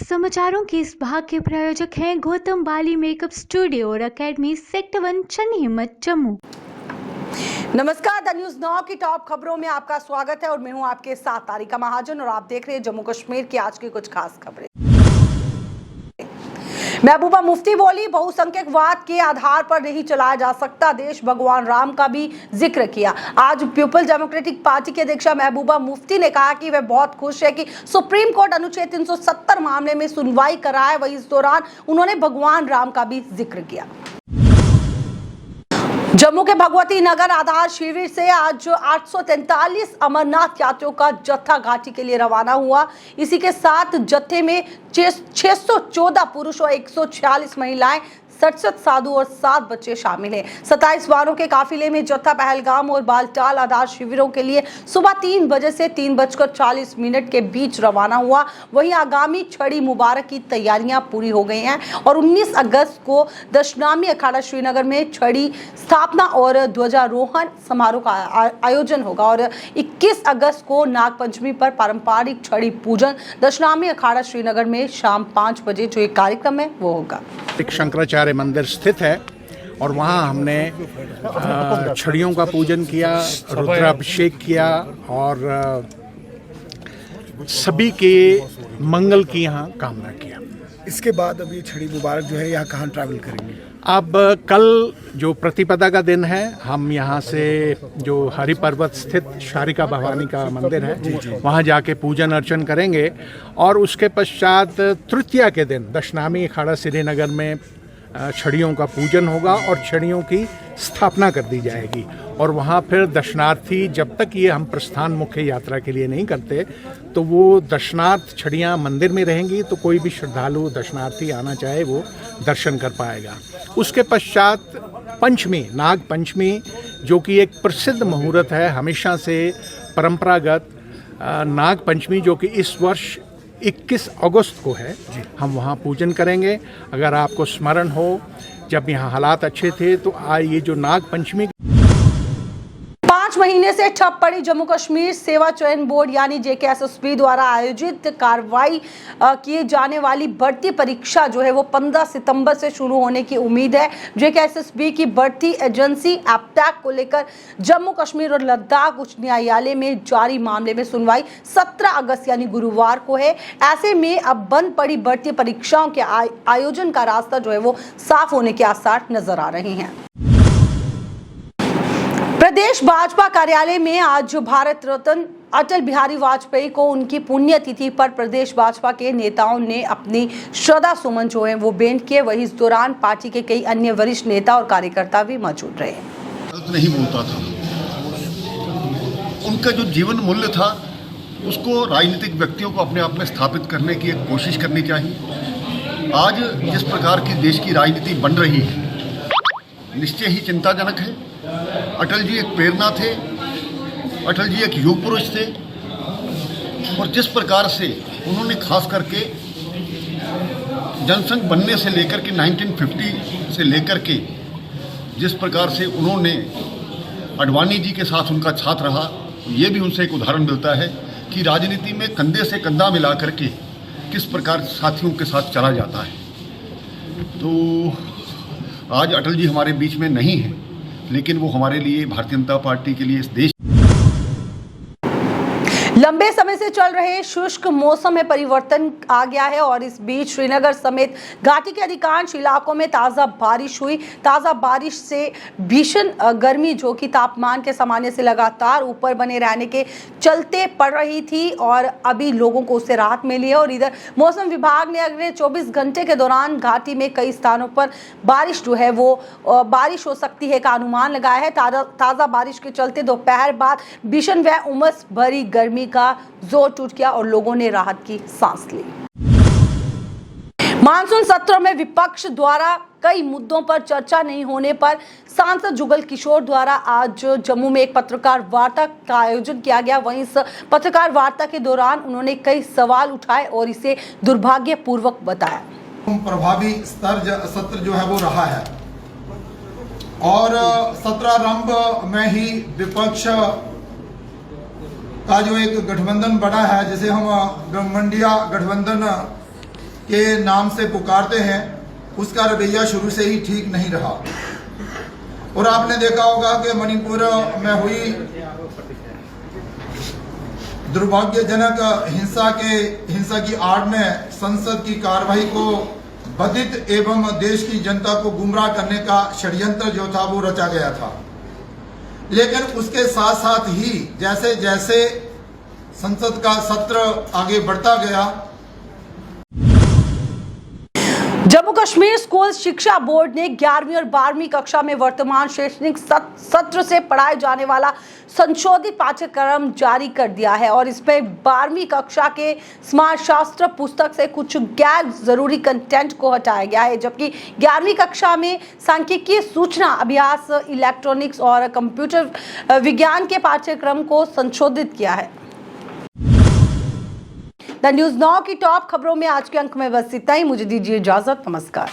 समाचारों के इस भाग के प्रायोजक हैं गौतम बाली मेकअप स्टूडियो और एकेडमी सेक्टर 1 चन्नी हिम्मत जम्मू। नमस्कार, द न्यूज नाउ की टॉप खबरों में आपका स्वागत है और मैं हूं आपके साथ तारिका महाजन और आप देख रहे हैं जम्मू कश्मीर की आज की कुछ खास खबरें। महबूबा मुफ्ती बोली, बहुसंख्यकवाद के आधार पर नहीं चलाया जा सकता देश, भगवान राम का भी जिक्र किया। आज पीपल डेमोक्रेटिक पार्टी के अध्यक्ष महबूबा मुफ्ती ने कहा कि वह बहुत खुश है कि सुप्रीम कोर्ट अनुच्छेद 370 मामले में सुनवाई कराए। वहीं इस दौरान उन्होंने भगवान राम का भी जिक्र किया। जम्मू के भगवती नगर आधार शिविर से आज 843 अमरनाथ यात्रियों का जत्था घाटी के लिए रवाना हुआ। इसी के साथ जत्थे में 614 पुरुष और 146 महिलाएं, 67 साधु और 7 बच्चे शामिल हैं। 27 वाहनों के काफिले में जत्था पहलगाम और बालटाल आधार शिविरों के लिए सुबह 3 बजे से 3:40 के बीच रवाना हुआ। वहीं आगामी छड़ी मुबारक की तैयारियां पूरी हो गई हैं और 19 अगस्त को दशनामी अखाड़ा श्रीनगर में छड़ी स्थापना और ध्वजारोहण समारोह का आयोजन होगा और 21 अगस्त को नागपंचमी पर पारंपरिक छड़ी पूजन दशनामी अखाड़ा श्रीनगर में शाम 5 बजे जो एक कार्यक्रम है वो होगा। एक शंकराचार्य मंदिर स्थित है और वहाँ हमने छड़ियों का पूजन किया, रुद्राभिषेक किया और सभी के मंगल की यहाँ कामना किया। इसके बाद अब ये छड़ी मुबारक जो है यहाँ कहाँ ट्रैवल करेंगे? अब कल जो प्रतिपदा का दिन है, हम यहाँ से जो हरि पर्वत स्थित शारिका भवानी का मंदिर है वहाँ जाके पूजन अर्चन करेंगे और उसके पश्चात तृतीया के दिन दशनामी अखाड़ा श्रीनगर में छड़ियों का पूजन होगा और छड़ियों की स्थापना कर दी जाएगी और वहाँ फिर दर्शनार्थी, जब तक ये हम प्रस्थान मुख्य यात्रा के लिए नहीं करते तो वो दर्शनार्थ छड़ियाँ मंदिर में रहेंगी, तो कोई भी श्रद्धालु दर्शनार्थी आना चाहे वो दर्शन कर पाएगा। उसके पश्चात पंचमी, नाग पंचमी, जो कि एक प्रसिद्ध मुहूर्त है, हमेशा से परंपरागत नाग पंचमी, जो कि इस वर्ष 21 अगस्त को है, हम वहाँ पूजन करेंगे। अगर आपको स्मरण हो जब यहाँ हालात अच्छे थे तो ये जो नाग पंचमी 5 महीने से ठप पड़ी जम्मू कश्मीर सेवा चयन बोर्ड यानी JKSSB द्वारा आयोजित कार्रवाई किए जाने वाली भर्ती परीक्षा जो है वो 15 सितंबर से शुरू होने की उम्मीद है। JKSSB की भर्ती एजेंसी एप्टैक को लेकर जम्मू कश्मीर और लद्दाख उच्च न्यायालय में जारी मामले में सुनवाई 17 अगस्त यानी गुरुवार को है। ऐसे में अब बंद पड़ी भर्ती परीक्षाओं के आयोजन का रास्ता जो है वो साफ होने के आसार नजर आ रहे हैं। प्रदेश भाजपा कार्यालय में आज भारत रत्न अटल बिहारी वाजपेयी को उनकी पुण्यतिथि पर प्रदेश भाजपा के नेताओं ने अपनी श्रद्धा सुमन जो है वो भेंट किए। वहीं इस दौरान पार्टी के कई अन्य वरिष्ठ नेता और कार्यकर्ता भी मौजूद रहे। नहीं बोलता था, उनका जो जीवन मूल्य था उसको राजनीतिक व्यक्तियों को अपने आप में स्थापित करने की एक कोशिश करनी चाहिए। आज जिस प्रकार की देश की राजनीति बन रही है निश्चय ही चिंताजनक है। अटल जी एक प्रेरणा थे, अटल जी एक युग पुरुष थे और जिस प्रकार से उन्होंने खास करके जनसंघ बनने से लेकर के 1950 से लेकर के जिस प्रकार से उन्होंने अडवाणी जी के साथ उनका साथ रहा, ये भी उनसे एक उदाहरण मिलता है कि राजनीति में कंधे से कंधा मिला करके किस प्रकार साथियों के साथ चला जाता है। तो आज अटल जी हमारे बीच में नहीं है, लेकिन वो हमारे लिए, भारतीय जनता पार्टी के लिए, इस देश लंबे समय से चल रहे शुष्क मौसम में परिवर्तन आ गया है और इस बीच श्रीनगर समेत घाटी के अधिकांश इलाकों में ताज़ा बारिश हुई। ताज़ा बारिश से भीषण गर्मी जो कि तापमान के सामान्य से लगातार ऊपर बने रहने के चलते पड़ रही थी और अभी लोगों को उससे राहत मिली है। और इधर मौसम विभाग ने अगले 24 घंटे के दौरान घाटी में कई स्थानों पर बारिश जो है वो बारिश हो सकती है का अनुमान लगाया है। ताज़ा बारिश के चलते दोपहर बाद भीषण व उमस भरी गर्मी का जोर टूट गया और लोगों ने राहत की सांस ली। मानसून सत्र में विपक्ष द्वारा कई मुद्दों पर चर्चा नहीं होने पर सांसद जुगल किशोर द्वारा आज जम्मू में एक पत्रकार वार्ता का आयोजन किया गया। वहीं इस पत्रकार वार्ता के दौरान उन्होंने कई सवाल उठाए और इसे दुर्भाग्यपूर्वक बताया। प्रभावी सत्र जो है वो रहा है और सत्रारंभ में ही विपक्ष का जो एक गठबंधन बना है, जिसे हम ब्रह्मंडिया गठबंधन के नाम से पुकारते हैं, उसका रवैया शुरू से ही ठीक नहीं रहा। और आपने देखा होगा कि मणिपुर में हुई दुर्भाग्यजनक हिंसा की आड़ में संसद की कार्रवाई को बाधित एवं देश की जनता को गुमराह करने का षड्यंत्र जो था वो रचा गया था। लेकिन उसके साथ साथ ही जैसे जैसे संसद का सत्र आगे बढ़ता गया, जम्मू कश्मीर स्कूल शिक्षा बोर्ड ने 11वीं और 12वीं कक्षा में वर्तमान शैक्षणिक सत्र से पढ़ाए जाने वाला संशोधित पाठ्यक्रम जारी कर दिया है और इसमें 12वीं कक्षा के समाज शास्त्र पुस्तक से कुछ गैर जरूरी कंटेंट को हटाया गया है, जबकि 11वीं कक्षा में सांख्यिकी, सूचना अभ्यास, इलेक्ट्रॉनिक्स और कंप्यूटर विज्ञान के पाठ्यक्रम को संशोधित किया है। द न्यूज़ नाउ की टॉप खबरों में आज के अंक में बस इतना ही। मुझे दीजिए इजाजत, नमस्कार।